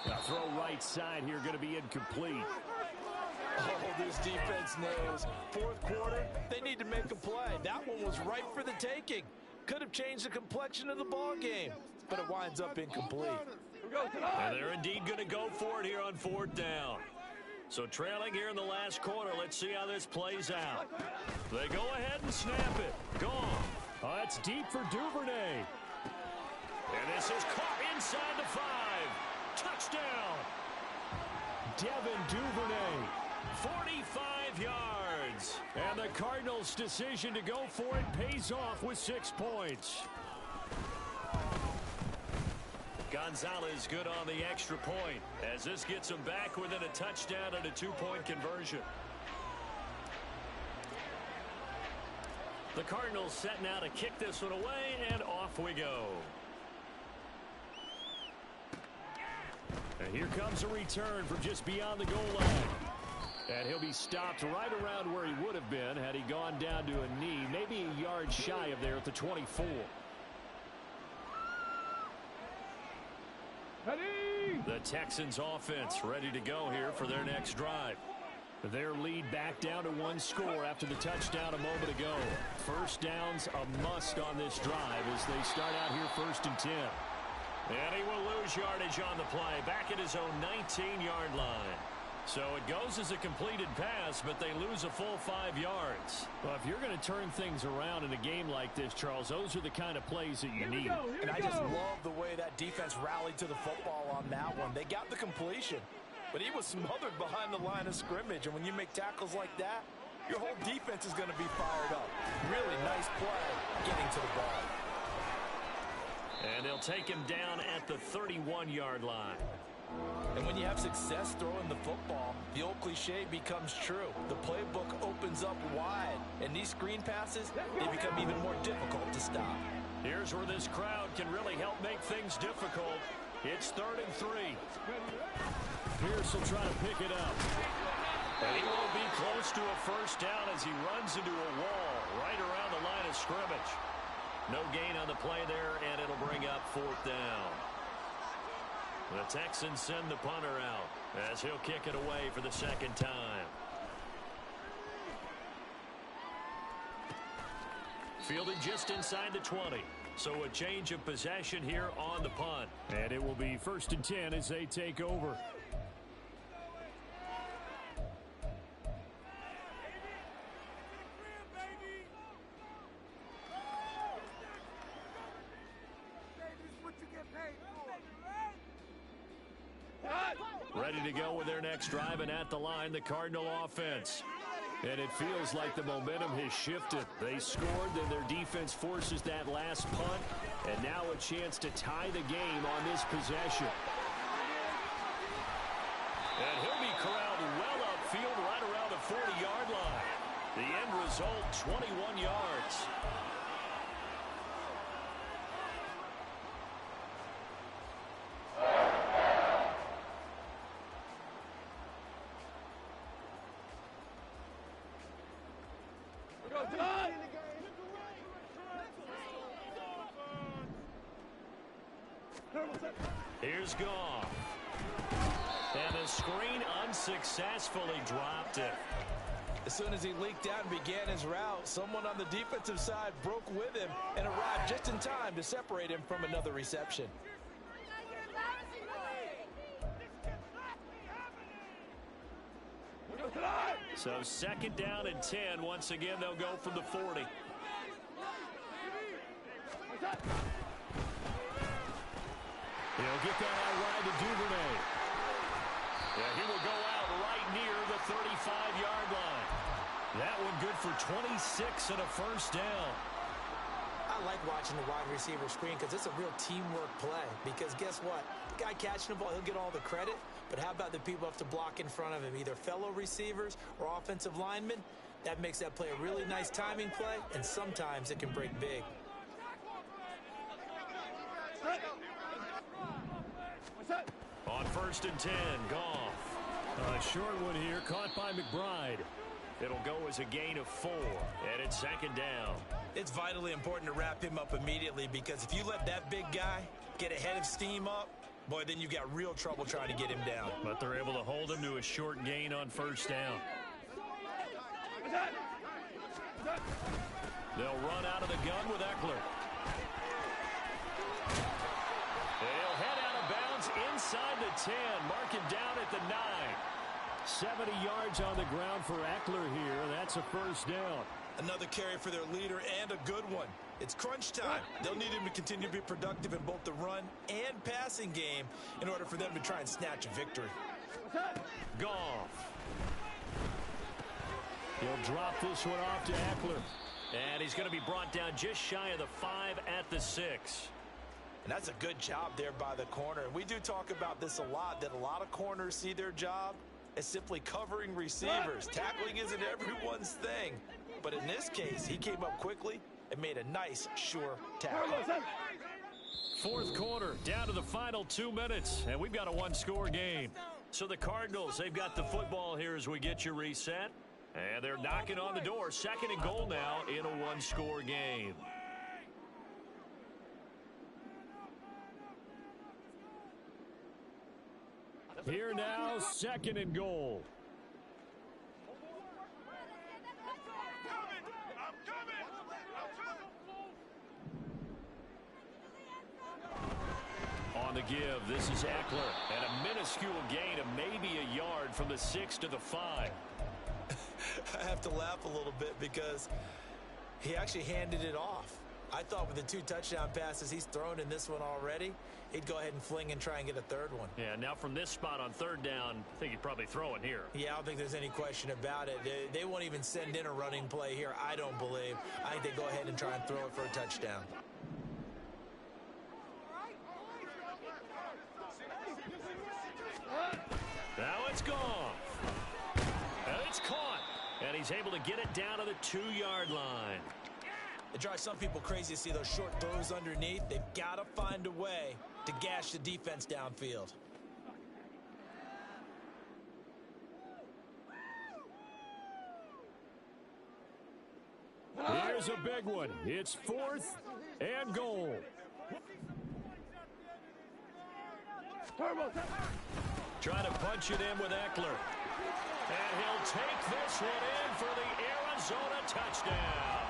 Now throw right side here, going to be incomplete. Oh, this defense knows. 4th quarter, they need to make a play. That one was right for the taking. Could have changed the complexion of the ball game, but it winds up incomplete. And they're indeed going to go for it here on 4th down. So trailing here in the last quarter, let's see how this plays out. They go ahead and snap it. Gone. Oh, that's deep for Duvernay. And this is caught inside the 5. Touchdown. Devin Duvernay. 45 yards. And the Cardinals' decision to go for it pays off with 6 points. Gonzalez good on the extra point as this gets him back within a touchdown and a 2-point conversion. The Cardinals setting out to kick this one away, and off we go. And here comes a return from just beyond the goal line. And he'll be stopped right around where he would have been had he gone down to a knee, maybe a yard shy of there at the 24. The Texans offense ready to go here for their next drive. Their lead back down to 1 score after the touchdown a moment ago. First down's a must on this drive as they start out here 1st and 10. And he will lose yardage on the play back at his own 19-yard line. So it goes as a completed pass, but they lose a full 5 yards. Well, if you're going to turn things around in a game like this, Charles, those are the kind of plays that you need. And I just love the way that defense rallied to the football on that one. They got the completion, but he was smothered behind the line of scrimmage. And when you make tackles like that, your whole defense is going to be fired up. Really nice play getting to the ball. And they'll take him down at the 31-yard line. And when you have success throwing the football, the old cliche becomes true. The playbook opens up wide, and these screen passes, they become even more difficult to stop. Here's where this crowd can really help make things difficult. It's 3rd and 3. Pierce will try to pick it up. And he won't be close to a first down as he runs into a wall right around the line of scrimmage. No gain on the play there, and it'll bring up 4th down. The Texans send the punter out as he'll kick it away for the 2nd time. Fielded just inside the 20. So a change of possession here on the punt. And it will be 1st and 10 as they take over. Ready to go with their next drive, and at the line, the Cardinal offense. And it feels like the momentum has shifted. They scored, then their defense forces that last punt, and now a chance to tie the game on this possession. And he'll be corralled well upfield right around the 40-yard line. The end result, 21 yards. Here's Goff. And the screen unsuccessfully dropped it. As soon as he leaked out and began his route, someone on the defensive side broke with him and arrived just in time to separate him from another reception. So 2nd down and 10. Once again, they'll go from the 40. He'll get that out wide to Duvernay. Yeah, he will go out right near the 35-yard line. That one good for 26 and a 1st down. I like watching the wide receiver screen because it's a real teamwork play. Because guess what? The guy catching the ball, he'll get all the credit. But how about the people have to block in front of him, either fellow receivers or offensive linemen? That makes that play a really nice timing play, and sometimes it can break big. On 1st and 10, Goff. A short one here, caught by McBride. It'll go as a gain of 4, and it's 2nd down. It's vitally important to wrap him up immediately because if you let that big guy get ahead of steam up, boy, then you've got real trouble trying to get him down. But they're able to hold him to a short gain on 1st down. They'll run out of the gun with Eckler. They'll head out of bounds inside the 10, marking down at the 9. 70 yards on the ground for Eckler here. That's a 1st down. Another carry for their leader and a good one. It's crunch time. They'll need him to continue to be productive in both the run and passing game in order for them to try and snatch a victory. Goff. He'll drop this one off to Eckler. And he's going to be brought down just shy of the 5 at the 6. And that's a good job there by the corner. And we do talk about this a lot, that a lot of corners see their job as simply covering receivers. Tackling isn't everyone's thing. But in this case, he came up quickly and made a nice, sure tackle. 4th quarter, down to the final 2 minutes, and we've got a 1-score game. So the Cardinals, they've got the football here as we get you reset. And they're knocking on the door. 2nd and goal now in a 1-score game. Here now, 2nd and goal. On the give, this is Eckler, and a minuscule gain of maybe a yard from the 6 to the 5. I have to laugh a little bit because he actually handed it off. I thought with the 2 touchdown passes he's thrown in this one already, he'd go ahead and fling and try and get a 3rd one. Yeah, now from this spot on 3rd down, I think he'd probably throw it here. Yeah, I don't think there's any question about it. They won't even send in a running play here, I don't believe. I think they go ahead and try and throw it for a touchdown. Now it's gone. And it's caught. And he's able to get it down to the 2-yard line. It drives some people crazy to see those short throws underneath. They've got to find a way to gash the defense downfield. Here's a big one. It's 4th and goal. Trying to punch it in with Eckler. And he'll take this one in for the Arizona touchdown.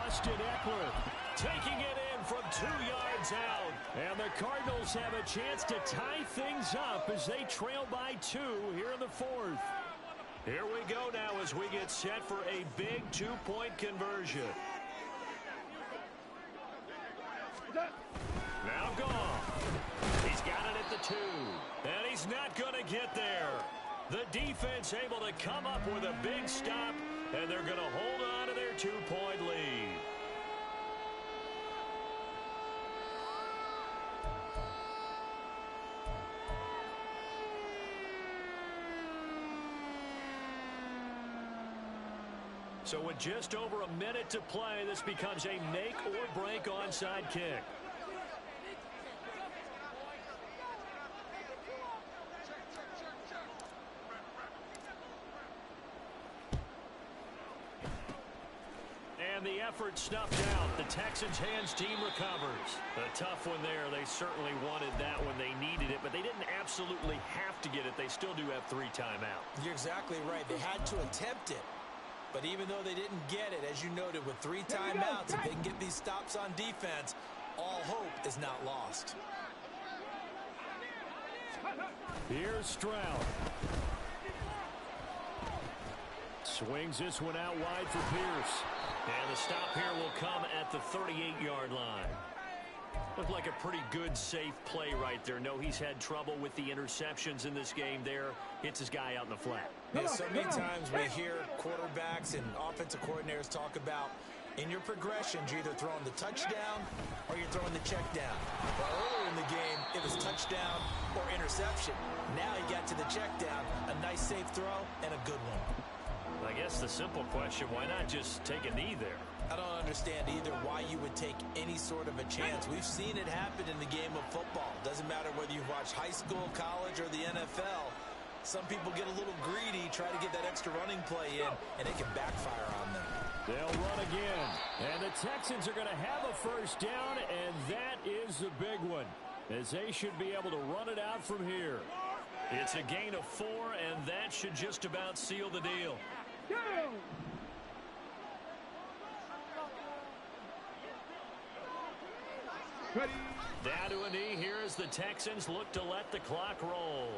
Austin Eckler taking it in from 2 yards out. And the Cardinals have a chance to tie things up as they trail by 2 here in the 4th. Here we go now as we get set for a big 2-point conversion. Now gone. He's got it at the 2. And he's not going to get there. The defense able to come up with a big stop, and they're going to hold on to their 2-point lead. So with just over a minute to play, this becomes a make-or-break onside kick. And the effort snuffed out. The Texans' hands team recovers. A tough one there. They certainly wanted that when they needed it, but they didn't absolutely have to get it. They still do have 3 timeouts. You're exactly right. They had to attempt it. But even though they didn't get it, as you noted, with 3 timeouts, if they can get these stops on defense, all hope is not lost. Here's Stroud. Swings this one out wide for Pierce. And the stop here will come at the 38-yard line. Looked like a pretty good, safe play right there. No, he's had trouble with the interceptions in this game there. Hits his guy out in the flat. Yeah, so many times we hear quarterbacks and offensive coordinators talk about in your progressions, you're either throwing the touchdown or you're throwing the check down. Well, earlier in the game, it was touchdown or interception. Now he got to the check down, a nice safe throw, and a good one. I guess the simple question, why not just take a knee there? I don't understand either why you would take any sort of a chance. We've seen it happen in the game of football. Doesn't matter whether you watch high school, college, or the NFL. Some people get a little greedy, try to get that extra running play in, and it can backfire on them. They'll run again. And the Texans are going to have a first down, and that is the big one, as they should be able to run it out from here. It's a gain of 4, and that should just about seal the deal. Ready. Down to a knee here as the Texans look to let the clock roll.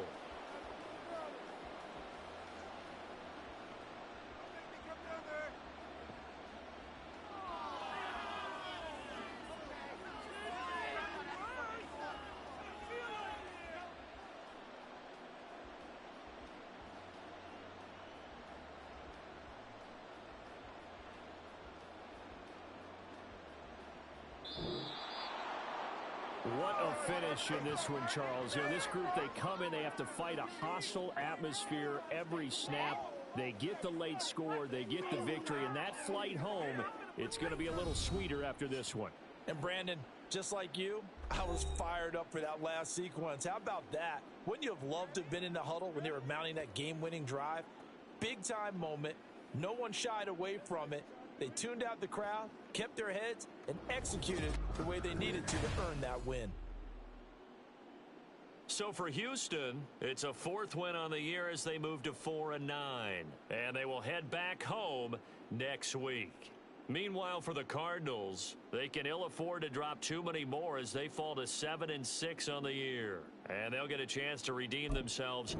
What a finish in this one, Charles. You know, this group, they come in, they have to fight a hostile atmosphere every snap. They get the late score, they get the victory, and that flight home, it's going to be a little sweeter after this one. And Brandon, just like you, I was fired up for that last sequence. How about that? Wouldn't you have loved to have been in the huddle when they were mounting that game-winning drive? Big-time moment. No one shied away from it. They tuned out the crowd, kept their heads, and executed the way they needed to earn that win. So for Houston, it's a 4th win on the year as they move to 4-9. And they will head back home next week. Meanwhile, for the Cardinals, they can ill afford to drop too many more as they fall to 7-6 on the year. And they'll get a chance to redeem themselves